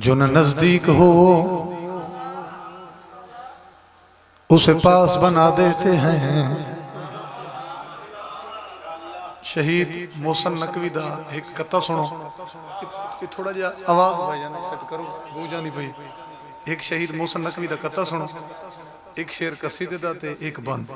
जो न नजदीक हो उसे पास बना देते हैं। शहीद मोहसन नकवी दा एक कथा सुनो कि थोड़ा जा आवाज भाई जाने सेट करो गूंज जानी भाई। एक शहीद मोहसन नकवी दा कथा सुनो, एक शेर कसीदे दा ते एक बंद।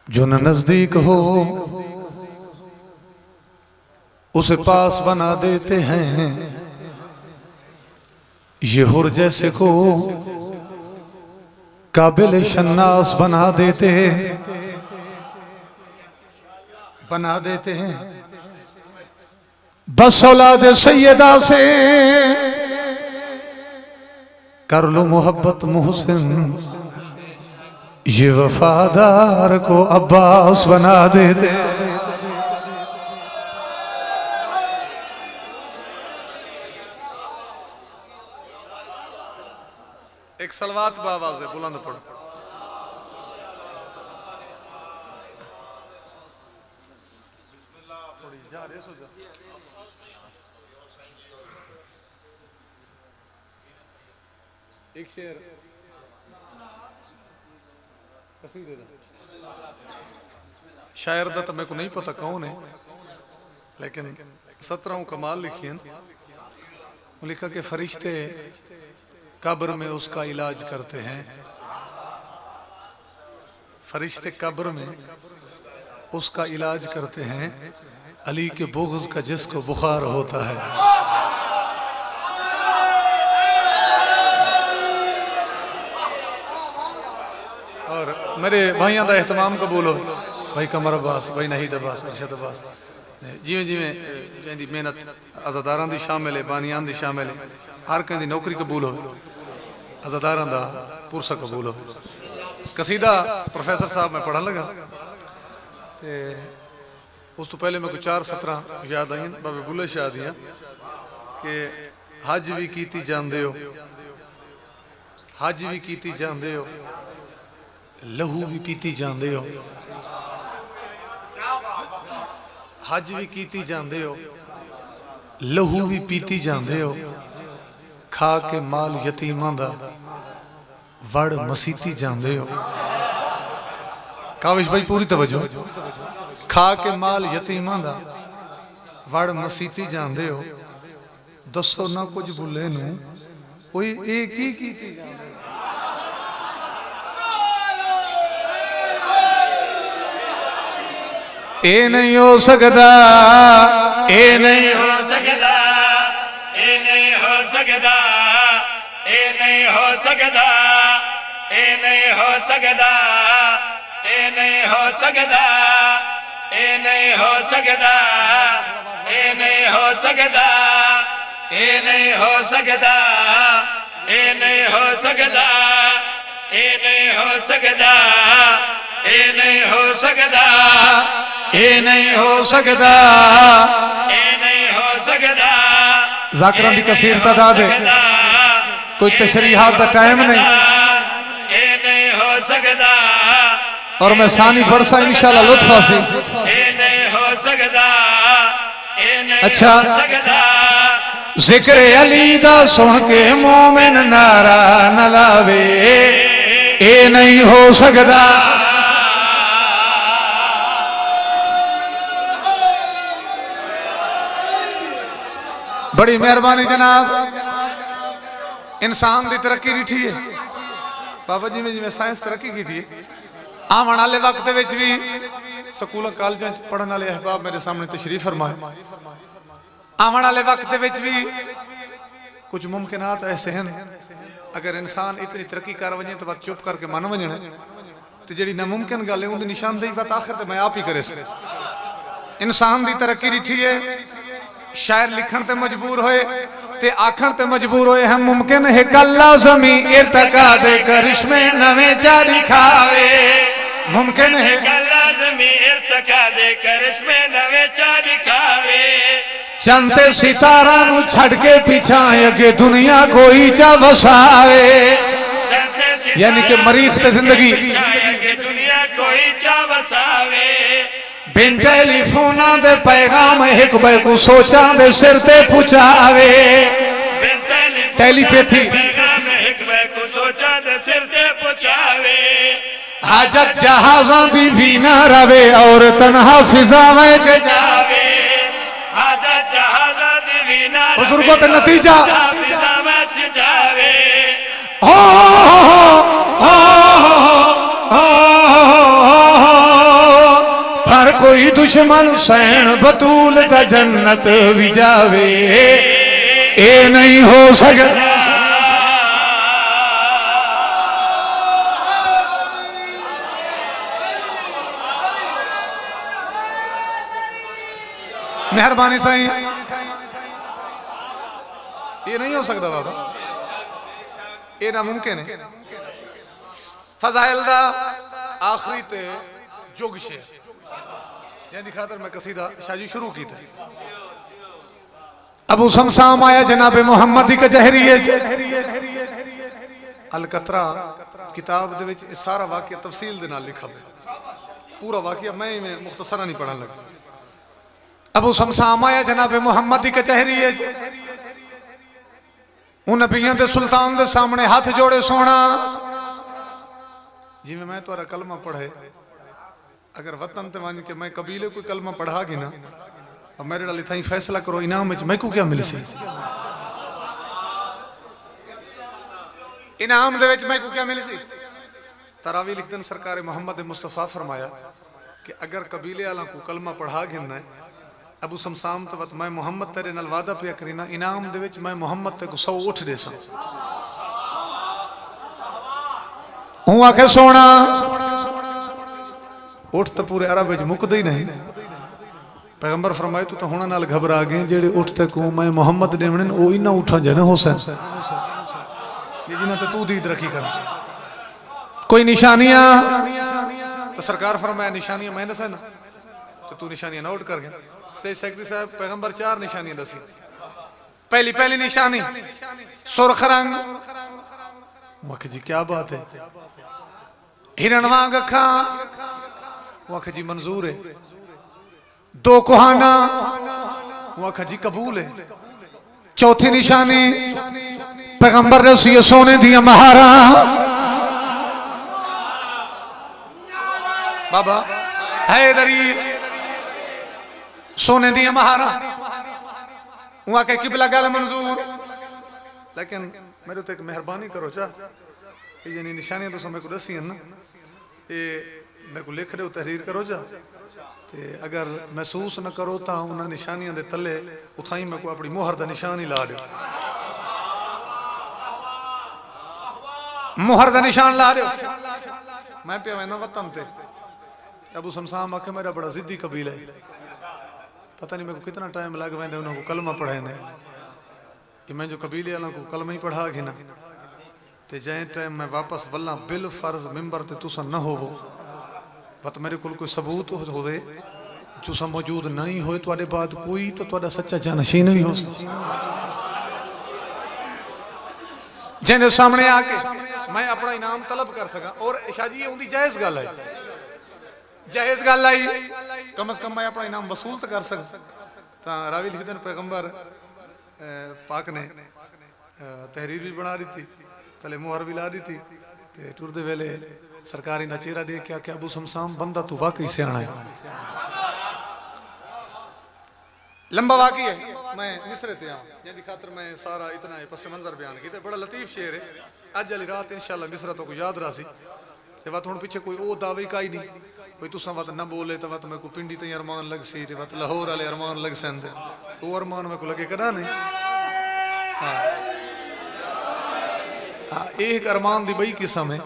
जो न नजदीक हो उसे पास बना देते हैं, ये हुर जैसे को काबिल शन्नास बना देते हैं। बस औलाद सैयदा से कर लो मोहब्बत मुहसिन, ये वफादार को अब्बास बना देते। एक सलवात बावाज़ है, बुलंद पढ़ो। एक शेर शायर दा तो मेरे को नहीं पता कौन है, लेकिन 17 कमाल लिखी है। लिखा कि फरिश्ते कब्र में उसका इलाज करते हैं, फरिश्ते कब्र में उसका इलाज करते हैं, अली के बुग़्ज़ का जिसको बुखार होता है। और मेरे भाइयों का एहतमाम कबूल हो, भाई कमर अब्बास, भाई नहीद अब्बास, अरशद अब्बास, जिमें जिमें जैसी मेहनत अज़ादारां दी शामिल है, बानियान दी शामिल है, हर कंहिं दी नौकरी कबूल हो, अज़ादारां दा पुरसा कबूल हो। कसीदा प्रोफेसर साहब मैं पढ़न लगा ते उस तो पहले मैं कोई 4 17 याद आई बाबे बुल्ले शाह दियां कि हज भी कीती जांदे हो, हज भी कीती जांदे हो, लहू भी पीती जांदे हो, हज भी कीती जांदे हो, लहू भी पीती जांदे हो, खा के माल यतीमां दा वड़ मसीती जांदे हो। काविश भाई पूरी तवज्जो। खा के माल यतीमां दा वड़ मसीती जांदे हो, दसो ना कुछ भुले नू कोई एक ही कीती जांदे हो। ए नहीं हो सकदा, ए नहीं हो सकदा, ए नहीं हो सकदा, ए नहीं हो सकदा, ए नहीं हो सकदा, ए नहीं हो सकदा, ए नहीं हो सकदा, ए नहीं हो सकदा, ए नहीं हो सकदा, ए नहीं हो सकदा, ए नहीं हो सकदा, ए नहीं हो सकदा, ए नहीं हो सकदा, ए नहीं हो सकदा। ज़ाकिरां दी कसीर तादाद है, कोई तशरीहात का टाइम नहीं, ए नहीं हो सकदा। और मैं सानी बरसा इंशाल्लाह लुत्फ से, ए नहीं हो सकदा, ए नहीं अच्छा हो सकदा। जिक्र अली दा सुन के मोमिन नारा न लावे, ए नहीं हो सकदा। बड़ी मेहरबानी जनाब। इंसान की तरक्की रिठी है बाबा जी में, जिमें साइंस तरक्की की थी, आने वाले वक्त भी स्कूल कॉलेज पढ़ने वाले अहबाब मेरे सामने तशरीफ फरमाए। आने वाले वक्त भी कुछ मुमकिनात ऐसे हैं, अगर इंसान इतनी तरक्की कर वजे तो बात चुप करके मन वजना, तो जी नामुमकिन गल है उनकी निशानदेही बात आखिर तो मैं आप ही करे। इंसान की तरक्की रिठी है, शायर लिखण ते मजबूर होए ते आखण ते मजबूर होए, हम मुमकिन है कल्ला ज़मी इर्तका दे करिश्मे नवे चा दिखावे, मुमकिन है कल्ला ज़मी इर्तका दे करिश्मे नवे चा दिखावे। चंते सितारा नू छड़ के पिछा अगे दुनिया कोई चा वसावे, यानी कि मरीख ते जिंदगी दुनिया कोई चा वसावे। बिन टेलीफोना दे पैगाम एक बे को सोचा दे सिर ते पुचावे टेलीपैथी पैगाम एक बे को सोचा दे सिर ते पुचावे हाजत जहाज़ां दी भी ना रवे और तन्हा फिजा में जावे हाजत जहाज़ां दी भी ना रवे बुजुर्गों ते नतीजा फिजा में जावे हो पर कोई दुश्मन सैन बतूल दा जन्नत भी जावे ए नहीं हो सकता मेहरबानी साईं ये नहीं हो सकता बाबा ये नामुमकिन है फजाइल दा आखिरी ते जुग शेर यानी खातर मैं कसीदा शाजी शुरू की थी अबू समसाम आया जनाब मुहम्मदी के जहरिए अल कतरा किताब दे विच सारा वाकया तफसील दे नाल लिखा है पूरा वाकया मैं मुख्तसरा नहीं पढ़न लगा अबू समसाम आया जनाब मुहम्मदी के जहरिए उन नबियों दे सुल्तान दे सामने हाथ जोड़े सोना जिवें मैं तुहारा कलमा पढ़े अगर वतन ते वन के मैं कबीले कोई कलमा पढ़ा गी ना और मेरे नाल इथाई फैसला करो इनाम विच मैं को क्या मिल सी इनाम दे विच मैं को क्या मिल सी तरावी लिखदन सरकार मोहम्मद मुस्तफा फरमाया कि अगर कबीले वाला को कलमा पढ़ा गिनना है अबू समसाम तो मैं मोहम्मद तेरे नाल वादा पिया करीना इनाम दे विच मैं मोहम्मद ते को 100 उठ दे सा हूं आखे सोना उठ तो पूरे अरब विच मुकदे ही नहीं पैगंबर फरमाए तू तो हुण नाल घबरा गए जेड़े उठते को मैं मोहम्मद देवने ओ इना उठा जने हुसैन ये जिन्हां ते तू दीद रखी कर कोई निशानियां तो सरकार फरमाया निशानियां मैंने से ना तो तू निशानियां नोट कर गया स्टेज सेक्रेटरी साहब पैगंबर 4 निशानियां दसी पहली निशानी सुर्ख रंग वाके जी क्या बात है हिरण वांग अखा वाके जी मंजूर है 2 कुहाना वाके जी कबूल है चौथी निशानी पैगंबर रसी सोने दिया महारा बाबा हैदरी सोने दिया महारा वहां के किबला गल मंजूर लेकिन मेरे तो एक मेहरबानी करो चा यानी निशानियां तो समय को दसी ना ये मेरे को लिख रहे हो तहरीर करो चा ते अगर महसूस न करो तो उन्हें निशानियां दे तले उठाई मेरे को अपनी मोहर दा निशान ही ला दो मोहर दा निशान ला दो मैं पे वैना वतन ते अबू समसाम आखे मेरा बड़ा जिद्दी कबीला है पता नहीं मेरे को कितना टाइम लग वेंदे उन्होंने कलमा पढ़ाए ने कि मैं जो कबीले वालों को कलमा ही पढ़ा के ना ते जै टाइम मैं वापस वल्ला बिल फर्ज मिंबर ते तुसा न होवो बत मेरे को कोई सबूत होवे तुसा मौजूद नहीं होए तुहाडे बाद कोई तो तुहाडा सच्चा जानशीन भी हो जिंदे सामने आके मैं अपना इनाम तलब कर सका और शाजी उनकी जायज गल है जायज गल आई कम से कम मैं अपना इनाम वसूल तो कर सकता रावी लिखते हैं पैगंबर पाक ने तहरीर भी बना रही थी तले मुहर भी ला दी थी ते टुरदे वेले सरकार इंदा चेहरा देख के आख्या अबू समसाम बंदा तू वाकई सियाणा है लंबा वाकई है मैं मिसरे ते आऊं जिंदी खातर मैं सारा इतना पस मंजर बयान कीते बड़ा लतीफ शेर है अज वाली रात इंशाअल्लाह मिसरा तो को याद रासी ते वत हुन पीछे कोई ओ दावे का ही नहीं कोई तुसा वत न बोले तो वत मैं को पिंडी ते अरमान लग सी ते वत लाहौर वाले अरमान लग सन ओ अरमान मैं को लगे कदा नहीं हां एक अरमान दी बई किस्म है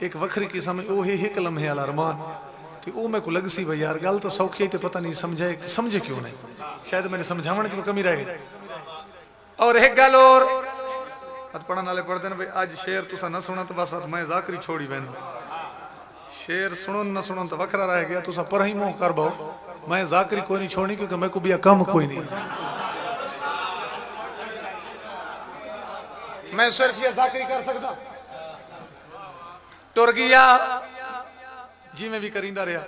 एक वखरी किस्म है ओ है एक लम्हे वाला अरमान ते ओ मैं को लग सी भाई यार गल तो सौखी ते पता नहीं समझे क्यों नहीं शायद मैंने समझावण की कमी रह गई और एक गल और पढ़ने वाले पढ़ते हैं भाई आज शेर तुसा न सुना तो बस मैं जाकरी छोड़ी बैना शेर सुनो न सुनो तो वखरा रह गया तुसा पर ही मुंह कर बाओ मैं जाकरी कोई नहीं छोड़नी क्योंकि मैं को भी कम कोई नहीं मैं सिर्फ ये जाकरी कर सकता टुर गया जिमें भी करींदा रहा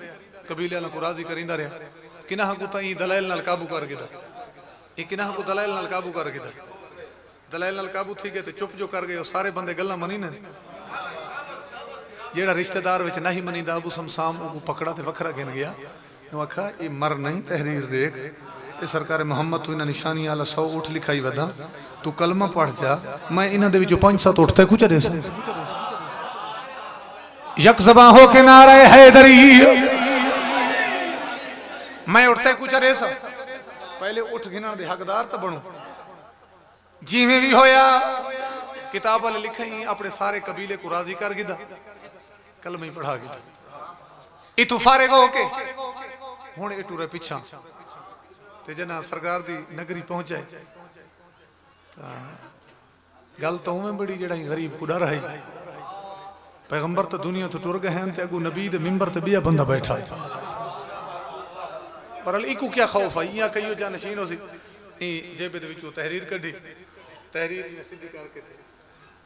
कबीले को राजी करींदा रहा किन्हां को ताईं दलाइल नाल काबू कर गिदा ये किन्हां को दलाइल नाल काबू कर गिदा दलाइल नाल काबू थी गए तो चुप जो कर गए सारे बंदे गल्लां मनी ने जेड़ा रिश्तेदार विच नहीं मनीदा अबू समसाम को पकड़ा ते वखरा गिन गया आखा ये मर नहीं तहरीर देख ये सरकार मोहम्मद तू इन्हां निशानी आला 100 उठ लिखाई वधा तू कलमा पढ़ जा मैं इन्हां दे विचों 5-7 उठते कुछ दे यक ज़बां हो के नारे हैदरी मैं उठते कुछ दे पहले उठ गिनण दे हकदार तो बनू जिवें भी होया किताब वाले लिखे अपने सारे कबीले को राजी कर गिदा कलमा ही पढ़ा गिदा इतू फारिग हो के हुण ए टुरे पिछा ते जना सरकार दी नगरी पहुंच जाए गल तो उवें बड़ी जेड़ा गरीब को डर है पैगंबर तो दुनिया तो टुर गए हैं ते अगू नबी दे मिंबर ते बिया बंदा बैठा पर इकू क्या खौफ है या कहियो जा नशीन हो सी ई जेबे दे विचों तहरीर कढी तहरीर ने सीधी करके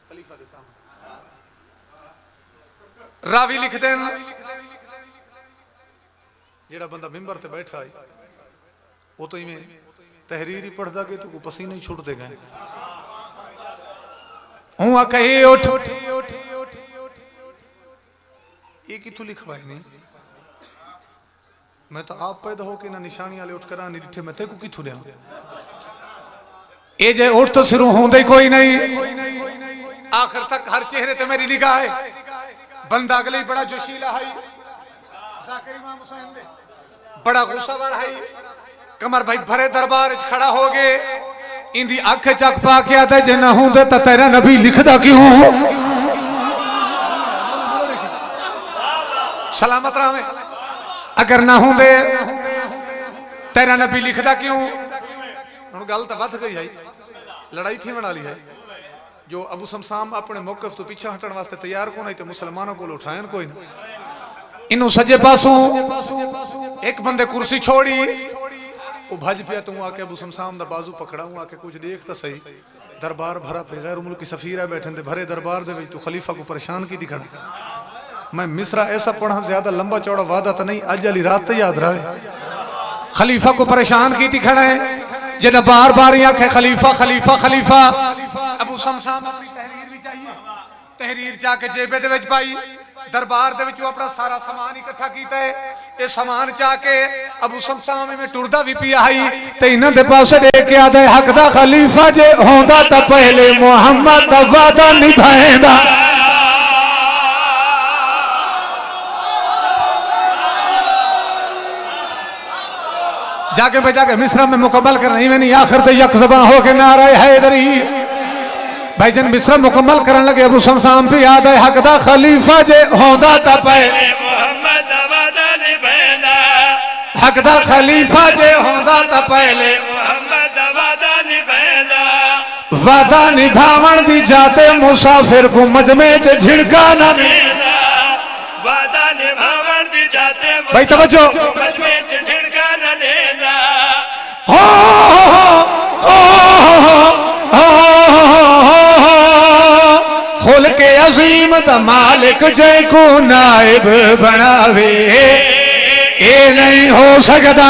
खलीफा दे सामने रावी लिखते हैं जेड़ा बंदा मिंबर ते बैठा है वो तो इवें तहरीर ही पढ़दा के तो को पसीने ही छुटते गए हूं कहे उठ ये किथों लिखवाई नहीं मैं तो आप पैदा हो के ना निशानी वाले उठ कर नहीं डिठे मैं ते को किथों लिया ये जे उठ तो शुरू होंदे कोई नहीं आखिर तक हर चेहरे ते मेरी निगाह है बंदा अगले बड़ा जोशीला है जाकिर इमाम हुसैन दे बड़ा गुस्सावर है कमर भाई भरे दरबार च खड़ा हो गए इंदी अख चक पा के आता जे ना होंदे तो तेरा नबी लिखदा क्यों सलामत रहे अगर ना होंदे तेरा नबी लिखदा क्यों हुण गल तो वध गई है लड़ाई थी बना ली है जो अबू समसाम अपने मौकफ तो पीछे हटने वास्ते तैयार को नहीं तो मुसलमानों को उठायन कोई ना इनू सजे पासों एक बंदे कुर्सी छोड़ी वो भज पिया तू आके अबू समसाम दा बाजू पकड़ा हूं आके कुछ देख तो सही दरबार भरा पे गैर मुल्की सफीर है बैठे थे भरे दरबार दे तू खलीफा को परेशान की दिखड़ा मैं मिसरा ऐसा पढ़ा ज्यादा लंबा चौड़ा वादा तो नहीं अज वाली रात तो याद रहे खलीफा को परेशान की दिखड़ा है जिन्हें बार बार आखे खलीफा खलीफा खलीफा अबू समसाम अपनी तहरीर भी चाहिए तहरीर जाके जेबे दे विच पाई दरबार दे विचों अपना सारा सामान इकट्ठा कीता है ये सामान चाके अबू समसाम में टुरदा भी पिया है ते इन्हां दे पासे देख के आदे हक दा खलीफा जे होंदा तां पहले मुहम्मद दा वादा निभाएंदा जाके बजा के मिस्रा में मुकम्मल कर नहीं मैंने आखिर तो यक ज़बां हो के नारा हैदरी भाई जन मिस्रा मुकम्मल करने लगे अबू समसाम पे याद है हक दा खलीफा जे होंदा ता पहले मोहम्मद दा वादा निभांदा हक दा खलीफा जे होंदा ता पहले मोहम्मद दा वादा निभांदा वादा निभावण दी जाते मुसाफिर को मजमे च झिड़का ना देना वादा निभावण दी जाते भाई तवज्जो मजमे च झिड़का न देना हो खुल के अजीम द मालिक जय को नाइब बनावे ये नहीं हो सकता।